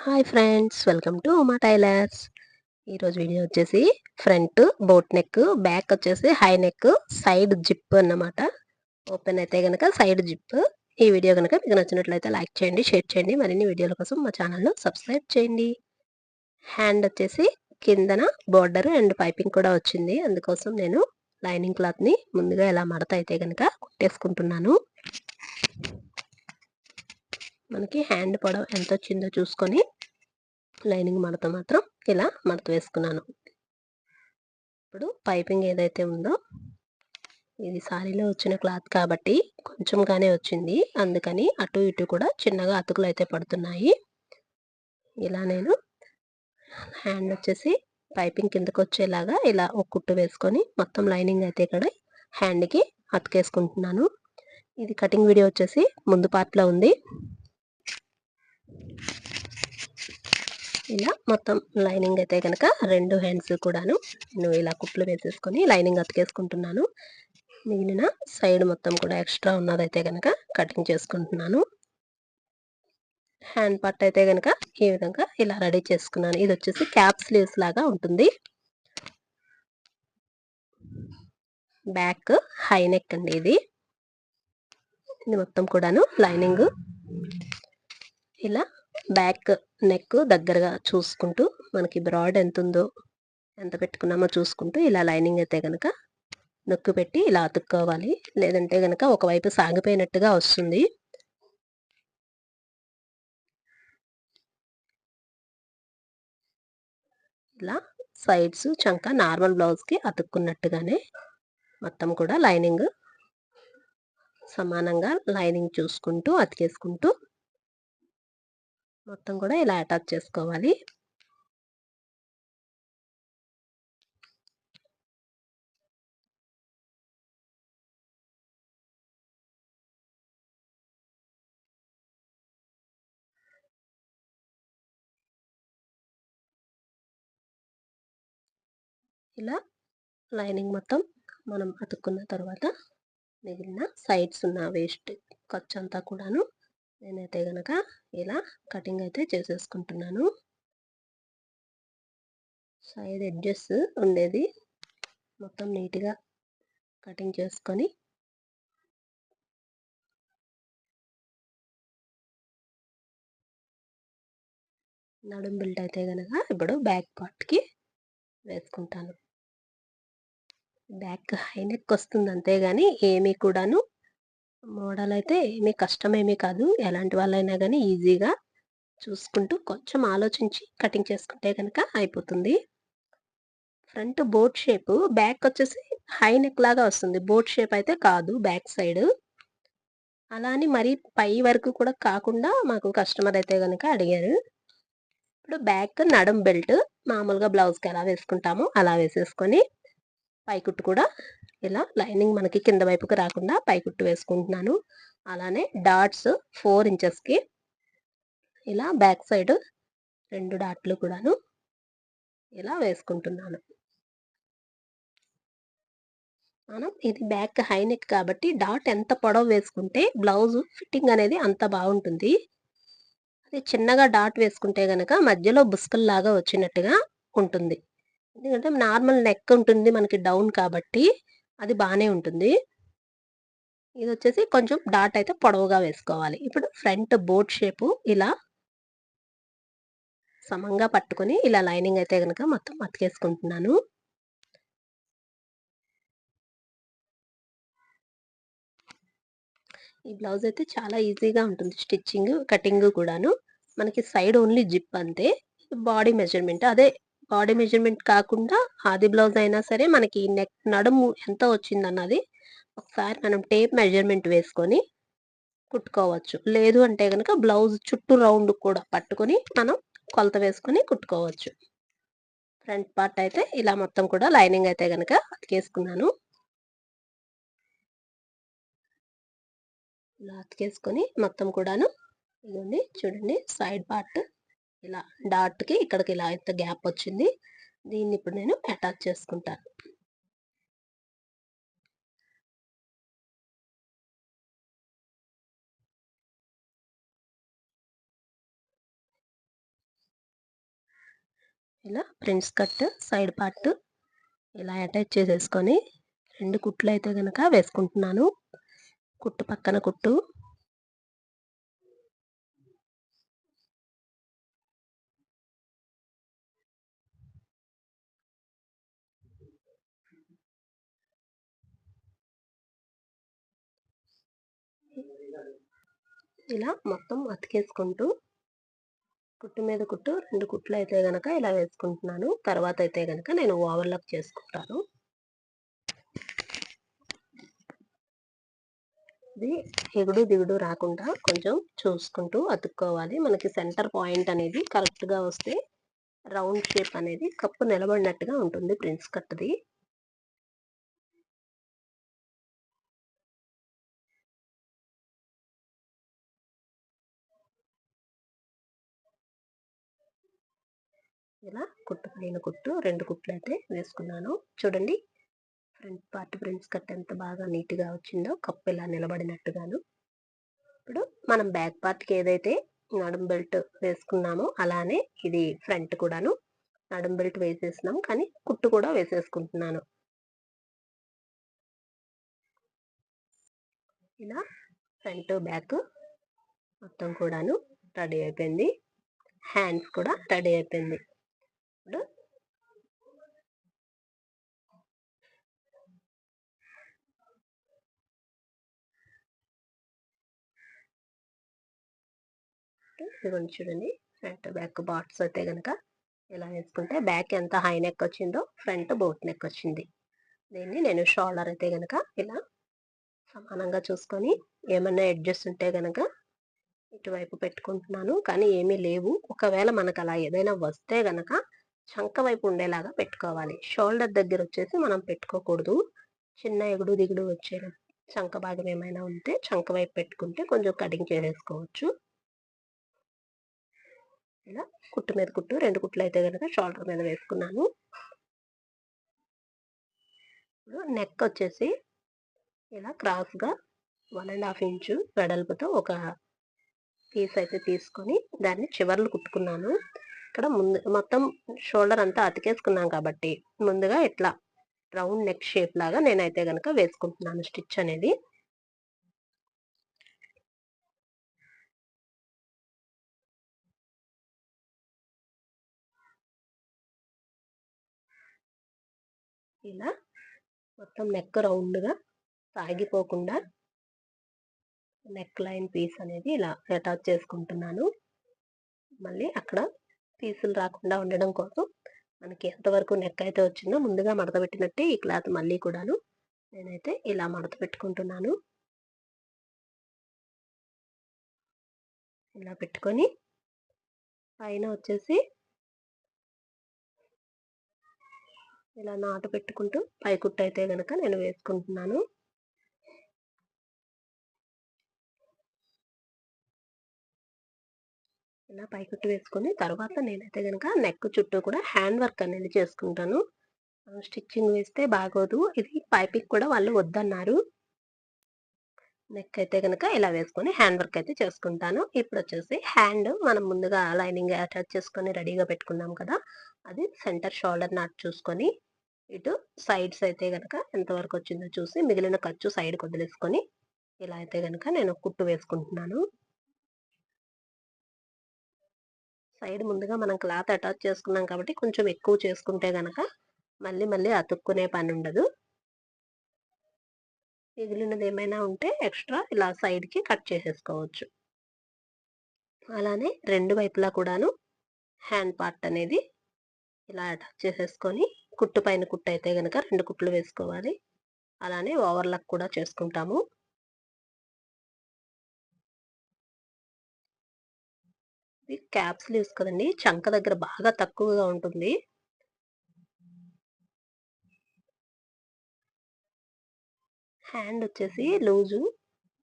Hi friends, welcome to Uma tailors. ఈరోజు video వచ్చేసి front boat neck, back వచ్చేసి high neck, side zip అన్నమాట. Open అయితే కనుక సైడ్ జిప్. ఈ వీడియో కనుక మీకు నచ్చినట్లయితే లైక్ చేయండి, షేర్ చేయండి. మరిన్ని వీడియోల కోసం మా ఛానల్ను సబ్స్క్రైబ్ చేయండి. హ్యాండ్ వచ్చేసి కిందన బోర్డర్ అండ్ పైపింగ్ కూడా వచ్చింది. అందుకోసం నేను లైనింగ్ క్లాత్ని ముందుగా ఇలా మడత అయితే కనుక కుట్టేసుకుంటున్నాను. మనకి హ్యాండ్ పొడవు ఎంత వచ్చిందో చూసుకొని లైనింగ్ మడత మాత్రం ఇలా మడత వేసుకున్నాను. ఇప్పుడు పైపింగ్ ఏదైతే ఉందో ఇది సారీలో వచ్చిన క్లాత్ కాబట్టి కొంచెంగానే వచ్చింది. అందుకని అటు ఇటు కూడా చిన్నగా అతుకులు అయితే పడుతున్నాయి. ఇలా నేను హ్యాండ్ వచ్చేసి పైపింగ్ కిందకు వచ్చేలాగా ఇలా ఒక కుట్టు వేసుకొని మొత్తం లైనింగ్ అయితే ఇక్కడ హ్యాండ్కి అతికేసుకుంటున్నాను. ఇది కటింగ్ వీడియో వచ్చేసి ముందు పార్ట్లో ఉంది. ఇలా మొత్తం లైనింగ్ అయితే కనుక రెండు హ్యాండ్స్ కూడాను నేను ఇలా కుట్లు వేసేసుకొని లైనింగ్ అతికేసుకుంటున్నాను. మిగిలిన సైడ్ మొత్తం కూడా ఎక్స్ట్రా ఉన్నదైతే కనుక కటింగ్ చేసుకుంటున్నాను. హ్యాండ్ పార్ట్ అయితే కనుక ఈ విధంగా ఇలా రెడీ చేసుకున్నాను. ఇది వచ్చేసి క్యాప్ స్లీవ్స్ లాగా ఉంటుంది. బ్యాక్ హై నెక్ అండి. ఇది మొత్తం కూడాను లైనింగ్ ఇలా బ్యాక్ నెక్ దగ్గరగా చూసుకుంటూ మనకి బ్రాడ్ ఎంత ఉందో ఎంత పెట్టుకున్నామో చూసుకుంటూ ఇలా లైనింగ్ అయితే కనుక నొక్కు పెట్టి ఇలా అతుక్కోవాలి. లేదంటే కనుక ఒకవైపు సాగిపోయినట్టుగా వస్తుంది. ఇలా సైడ్స్ చంక నార్మల్ బ్లౌజ్కి అతుక్కున్నట్టుగానే మొత్తం కూడా లైనింగ్ సమానంగా లైనింగ్ చూసుకుంటూ అతికేసుకుంటూ మొత్తం కూడా ఇలా అటాచ్ చేసుకోవాలి. ఇలా లైనింగ్ మొత్తం మనం అతుక్కున్న తర్వాత మిగిలిన సైడ్స్ ఉన్న వేస్ట్ ఖర్చు అంతా కూడాను నేనైతే కనుక ఇలా కటింగ్ అయితే చేసేసుకుంటున్నాను. సైడ్ ఎడ్జెస్ ఉండేది మొత్తం నీట్గా కటింగ్ చేసుకొని నడుం బెల్ట్ అయితే కనుక ఇప్పుడు బ్యాక్ పార్ట్కి వేసుకుంటాను. బ్యాక్ హై నెక్ వస్తుంది అంతేగాని ఏమీ కూడాను మోడల్ అయితే ఏమీ కష్టమేమీ కాదు. ఎలాంటి వాళ్ళైనా కానీ ఈజీగా చూసుకుంటూ కొంచెం ఆలోచించి కటింగ్ చేసుకుంటే కనుక అయిపోతుంది. ఫ్రంట్ బోట్ షేప్, బ్యాక్ వచ్చేసి హై నెక్ లాగా వస్తుంది. బోట్ షేప్ అయితే కాదు బ్యాక్ సైడ్. అలా అని మరీ పై వరకు కూడా కాకుండా మాకు కస్టమర్ అయితే కనుక అడిగారు. ఇప్పుడు బ్యాక్ నడుం బెల్ట్ మామూలుగా బ్లౌజ్కి ఎలా వేసుకుంటామో అలా వేసేసుకొని పైకుట్టు కూడా ఇలా లైనింగ్ మనకి కింద వైపుకి రాకుండా పైకుట్టు వేసుకుంటున్నాను. అలానే డాట్స్ 4 ఇంచెస్కి ఇలా బ్యాక్ సైడ్ 2 డాట్లు కూడాను ఇలా వేసుకుంటున్నాను. మనం ఇది బ్యాక్ హై నెక్ కాబట్టి డాట్ ఎంత పొడవు వేసుకుంటే బ్లౌజ్ ఫిట్టింగ్ అనేది అంత బాగుంటుంది. అది చిన్నగా డాట్ వేసుకుంటే గనక మధ్యలో బుస్కల్లాగా వచ్చినట్టుగా ఉంటుంది. ఎందుకంటే నార్మల్ నెక్ ఉంటుంది మనకి డౌన్ కాబట్టి అది బానే ఉంటుంది. ఇదొచ్చేసి కొంచెం డాట్ అయితే పొడవుగా వేసుకోవాలి. ఇప్పుడు ఫ్రంట్ బోట్ షేపు ఇలా సమంగా పట్టుకొని ఇలా లైనింగ్ అయితే గనక మొత్తం అతికేసుకుంటున్నాను. ఈ బ్లౌజ్ అయితే చాలా ఈజీగా ఉంటుంది స్టిచ్చింగ్, కటింగ్ కూడాను. మనకి సైడ్ ఓన్లీ జిప్ అంతే. బాడీ మెజర్‌మెంట్ అదే బాడీ మెజర్‌మెంట్ కాకుండా ఆది బ్లౌజ్ అయినా సరే మనకి నెక్ నడుము ఎంత వచ్చిందన్నది ఒకసారి మనం టేప్ మెజర్‌మెంట్ వేసుకొని కుట్టుకోవచ్చు. లేదు అంటే గనక బ్లౌజ్ చుట్టూ రౌండ్ కూడా పట్టుకొని మనం కొలత వేసుకొని కుట్టుకోవచ్చు. ఫ్రంట్ పార్ట్ అయితే ఇలా మొత్తం కూడా లైనింగ్ అయితే గనక అతికేసుకున్నాను. ఇలా అతికేసుకొని మొత్తం కూడాను ఇదిగోండి చూడండి సైడ్ పార్ట్ ఇలా డాట్‌కి ఇక్కడికి ఇలా ఇంత గ్యాప్ వచ్చింది. దీన్ని ఇప్పుడు నేను అటాచ్ చేసుకుంటాను. ఇలా ప్రిన్స్ కట్ సైడ్ పార్ట్ ఇలా అటాచ్ చేసేసుకొని 2 కుట్లు అయితే గనక వేసుకుంటున్నాను. కుట్టు పక్కన కుట్టు. ఇలా మొత్తం అతికేసుకుంటూ కుట్టు మీద కుట్టు 2 కుట్లు అయితే గనక ఇలా వేసుకుంటున్నాను. తర్వాత అయితే గనక నేను ఓవర్‌లాక్ చేసుకుంటాను. ఇది ఎగుడు దిగుడు రాకుండా కొంచెం చూసుకుంటూ అతుక్కోవాలి. మనకి సెంటర్ పాయింట్ అనేది కరెక్ట్‌గా వస్తే రౌండ్ షేప్ అనేది కప్పు నిలబడినట్టుగా ఉంటుంది ప్రిన్స్ కట్‌ది. ఇలా కుట్టు పైన కుట్టు 2 కుట్లయితే వేసుకున్నాను. చూడండి ఫ్రంట్ పార్ట్ ప్రిన్స్ కట్ ఎంత బాగా నీట్‌గా వచ్చిందో కప్పు ఇలా నిలబడినట్టుగాను. ఇప్పుడు మనం బ్యాక్ పార్ట్‌కి ఏదైతే నడుం బెల్ట్ వేసుకున్నామో అలానే ఇది ఫ్రంట్ కూడాను నడుం బెల్ట్ వేసేసినాం. కానీ కుట్టు కూడా వేసేసుకుంటున్నాను. ఇలా ఫ్రంట్, బ్యాక్ మొత్తం కూడాను రెడీ అయిపోయింది. హ్యాండ్స్ కూడా రెడీ అయిపోయింది. ఇప్పుడు ఇదిగోండి చూడండి ఫ్రంట్, బ్యాక్ బార్డర్స్ అయితే గనక ఇలా వేసుకుంటే బ్యాక్ ఎంత హై నెక్ వచ్చిందో ఫ్రంట్ బోట్ నెక్ వచ్చింది. దీన్ని నేను షోల్డర్ అయితే గనక ఇలా సమానంగా చూసుకొని ఏమన్నా ఎడ్జెస్ ఉంటే గనక ఇటువైపు పెట్టుకుంటున్నాను. కానీ ఏమీ లేవు. ఒకవేళ మనకు అలా ఏదైనా వస్తే గనక చంక వైపు ఉండేలాగా పెట్టుకోవాలి. షోల్డర్ దగ్గర వచ్చేసి మనం పెట్టుకోకూడదు. చిన్న ఎగుడు దిగుడు వచ్చే చంక భాగం ఏమైనా ఉంటే చంక వైపు పెట్టుకుంటే కొంచెం కటింగ్ చేసేసుకోవచ్చు. ఇలా కుట్టు మీద కుట్టు 2 కుట్లు అయితే గనక షోల్డర్ మీద వేసుకున్నాను. నెక్ వచ్చేసి ఇలా క్రాస్‌గా 1 ½ ఇంచు వెడల్పుతో ఒక పీస్ అయితే తీసుకొని దాన్ని చివర్లు కుట్టుకున్నాను. ఇక్కడ ముందు మొత్తం షోల్డర్ అంతా అతికేసుకున్నాం కాబట్టి ముందుగా ఇట్లా రౌండ్ నెక్ షేప్ లాగా నేనైతే గనక వేసుకుంటున్నాను స్టిచ్ అనేది. ఇలా మొత్తం నెక్ రౌండ్‌గా సాగిపోకుండా నెక్ లైన్ పీస్ అనేది ఇలా అటాచ్ చేసుకుంటున్నాను. మళ్ళీ అక్కడ పీసులు రాకుండా ఉండడం కోసం మనకి ఎంతవరకు నెక్ అయితే వచ్చిందో ముందుగా మడత పెట్టినట్టే ఈ క్లాత్ మళ్ళీ కూడాను నేనైతే ఇలా మడత పెట్టుకుంటున్నాను. ఇలా పెట్టుకొని పైన వచ్చేసి ఇలా నాటు పెట్టుకుంటూ పై కుట్టు అయితే గనక నేను వేసుకుంటున్నాను. ఇలా పై కుట్టు వేసుకొని తర్వాత నేనైతే గనక నెక్ చుట్టూ కూడా హ్యాండ్ వర్క్ అనేది చేసుకుంటాను. స్టిచ్చింగ్ వేస్తే బాగోదు. ఇది పైపింగ్ కూడా వాళ్ళు వద్దన్నారు. నెక్ అయితే గనక ఇలా వేసుకొని హ్యాండ్ వర్క్ అయితే చేసుకుంటాను. ఇప్పుడొచ్చేసి హ్యాండ్ మనం ముందుగా లైనింగ్ అటాచ్ చేసుకొని రెడీగా పెట్టుకున్నాం కదా! అది సెంటర్ షోల్డర్ నాట్ చూసుకొని, ఇటు సైడ్స్ అయితే గనక ఎంతవరకు వచ్చిందో చూసి మిగిలిన ఖర్చు సైడ్‌కి వదిలేసుకొని, ఇలా అయితే గనక నేను కుట్టు వేసుకుంటున్నాను. సైడ్ ముందుగా మనం క్లాత్ అటాచ్ చేసుకున్నాం కాబట్టి కొంచెం ఎక్కువ చేసుకుంటే గనక మళ్ళీ మళ్ళీ అతుక్కునే పనుండదు. మిగిలినది ఏమైనా ఉంటే ఎక్స్‌ట్రా ఇలా సైడ్‌కి కట్ చేసేసుకోవచ్చు. అలానే 2 వైపులా కూడాను హ్యాండ్ పార్ట్ అనేది ఇలా అటాచ్ చేసేసుకొని కుట్టు పైన కుట్టు అయితే గనక 2 కుట్లు వేసుకోవాలి. అలానే ఓవర్‌లాక్ కూడా చేసుకుంటాము. ఇది క్యాప్ స్లీవ్స్ కదండీ! చంక దగ్గర బాగా తక్కువగా ఉంటుంది. హ్యాండ్ వచ్చేసి లూజు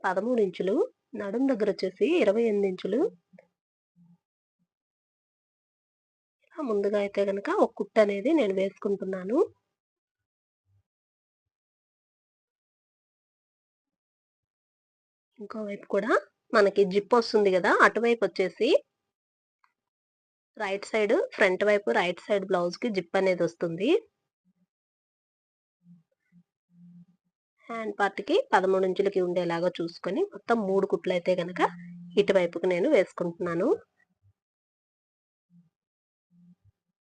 13 ఇంచులు, నడుం దగ్గర వచ్చేసి 28 ఇంచులు. ముందుగా అయితే గనక ఒక కుట్టు అనేది నేను వేసుకుంటున్నాను. ఇంకో వైపు కూడా మనకి జిప్ వస్తుంది గదా! అటువైపు వచ్చేసి రైట్ సైడ్ ఫ్రంట్ వైపు రైట్ సైడ్ బ్లౌజ్ కి జిప్ అనేది వస్తుంది. హ్యాండ్ పార్ట్ కి 13 ఇంచులకి ఉండేలాగా చూసుకొని మొత్తం 3 కుట్లు అయితే గనక ఇటువైపుకి నేను వేసుకుంటున్నాను.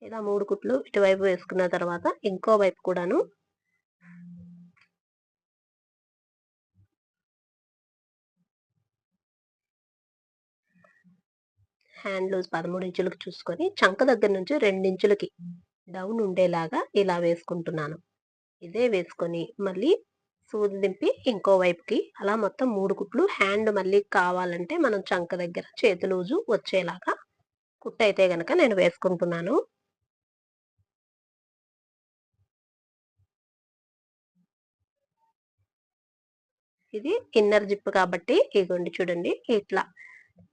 ఇలా 3 కుట్లు ఇటువైపు వేసుకున్న తర్వాత ఇంకో వైపు కూడాను హ్యాండ్ లూజ్ 13 ఇంచులకి చూసుకొని చంక దగ్గర నుంచి 2 ఇంచులకి డౌన్ ఉండేలాగా ఇలా వేసుకుంటున్నాను. ఇదే వేసుకొని మళ్ళీ సూది దింపి ఇంకో వైపుకి అలా మొత్తం 3 కుట్లు హ్యాండ్ మళ్ళీ కావాలంటే మనం చంక దగ్గర చేతి లూజు వచ్చేలాగా కుట్టు అయితే గనక నేను వేసుకుంటున్నాను. ఇది ఇన్నర్ జిప్ కాబట్టి ఇగోండి చూడండి ఇట్లా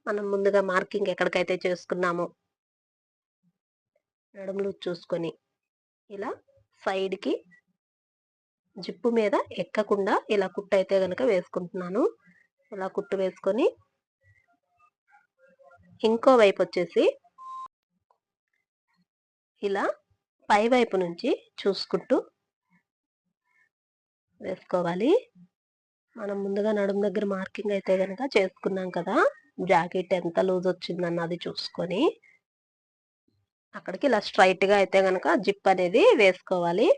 మనం ముందుగా మార్కింగ్ ఎక్కడికైతే చేసుకున్నామో నడుము లూజ్ చూసుకొని ఇలా సైడ్కి జిప్పు మీద ఎక్కకుండా ఇలా కుట్టు అయితే గనక వేసుకుంటున్నాను. ఇలా కుట్టు వేసుకొని ఇంకో వైపు వచ్చేసి ఇలా పై వైపు నుంచి చూసుకుంటూ వేసుకోవాలి. మనం ముందుగా నడుము దగ్గర మార్కింగ్ అయితే గనక చేసుకున్నాం కదా, జాకెట్ ఎంత లూజ్ వచ్చిందన్నది చూసుకొని అక్కడికి ఇలా స్ట్రైట్ గా అయితే గనక జిప్ అనేది వేసుకోవాలి.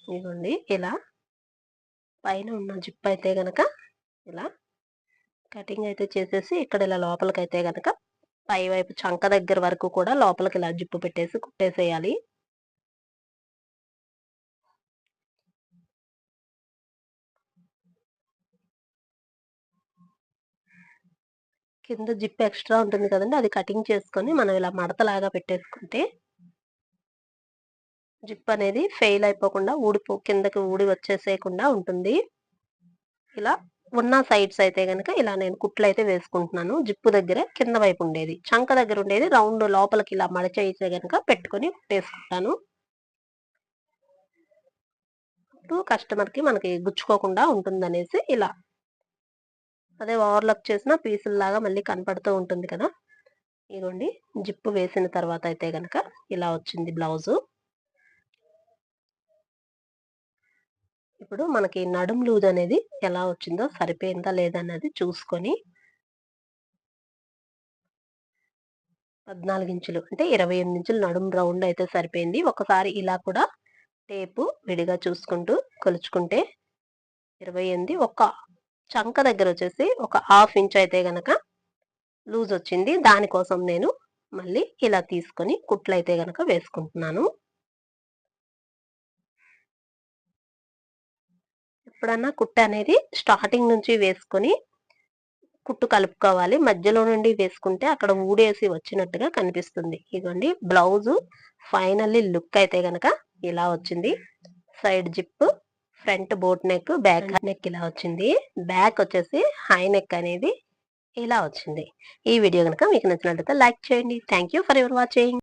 ఇదిగోండి ఇలా పైన ఉన్న జిప్ అయితే గనక ఇలా కటింగ్ అయితే చేసేసి ఇక్కడ ఇలా లోపలికైతే గనక పై వైపు చంక దగ్గర వరకు కూడా లోపలికి ఇలా జిప్పు పెట్టేసి కుట్టేసేయాలి. కింద జిప్ ఎక్స్ట్రా ఉంటుంది కదండి, అది కటింగ్ చేసుకొని మనం ఇలా మడతలాగా పెట్టేసుకుంటే జిప్ అనేది ఫెయిల్ అయిపోకుండా కిందకి ఊడి వచ్చేసేయకుండా ఉంటుంది. ఇలా ఉన్న సైడ్స్ అయితే గనక ఇలా నేను కుట్లు అయితే వేసుకుంటున్నాను. జిప్పు దగ్గర కింద వైపు ఉండేది, చంక దగ్గర ఉండేది రౌండ్ లోపలికి ఇలా మడచేసే గనక పెట్టుకొని కుట్టేసుకుంటాను. కస్టమర్ కి మనకి గుచ్చుకోకుండా ఉంటుందనేసి ఇలా, అదే ఓవర్లాక్ చేసిన పీసుల్లాగా మళ్ళీ కనపడుతూ ఉంటుంది కదా. ఇదిగోండి జిప్పు వేసిన తర్వాత అయితే గనక ఇలా వచ్చింది బ్లౌజు. ఇప్పుడు మనకి నడుం లూజ్ అనేది ఎలా వచ్చిందో, సరిపోయిందా లేదా అన్నది చూసుకొని 14 ఇంచులు అంటే 28 ఇంచులు నడుం రౌండ్ అయితే సరిపోయింది. ఒకసారి ఇలా కూడా టేపు విడిగా చూసుకుంటూ కొలుచుకుంటే 28, ఒక చంక దగ్గర వచ్చేసి ఒక హాఫ్ ఇంచ్ అయితే గనక లూజ్ వచ్చింది. దానికోసం నేను మళ్ళీ ఇలా తీసుకొని కుట్లు అయితే గనక వేసుకుంటున్నాను. ఎప్పుడన్నా కుట్టు అనేది స్టార్టింగ్ నుంచి వేసుకొని కుట్టు కలుపుకోవాలి. మధ్యలో నుండి వేసుకుంటే అక్కడ ఊడేసి వచ్చినట్టుగా కనిపిస్తుంది. ఇదిగోండి బ్లౌజు ఫైనల్లీ లుక్ అయితే గనక ఇలా వచ్చింది. Side zip, front boat neck, back neck ఇలా వచ్చింది. బ్యాక్ వచ్చేసి హై నెక్ అనేది ఇలా వచ్చింది. ఈ వీడియో కనుక మీకు నచ్చినట్లయితే లైక్ చేయండి. Thank you for your watching.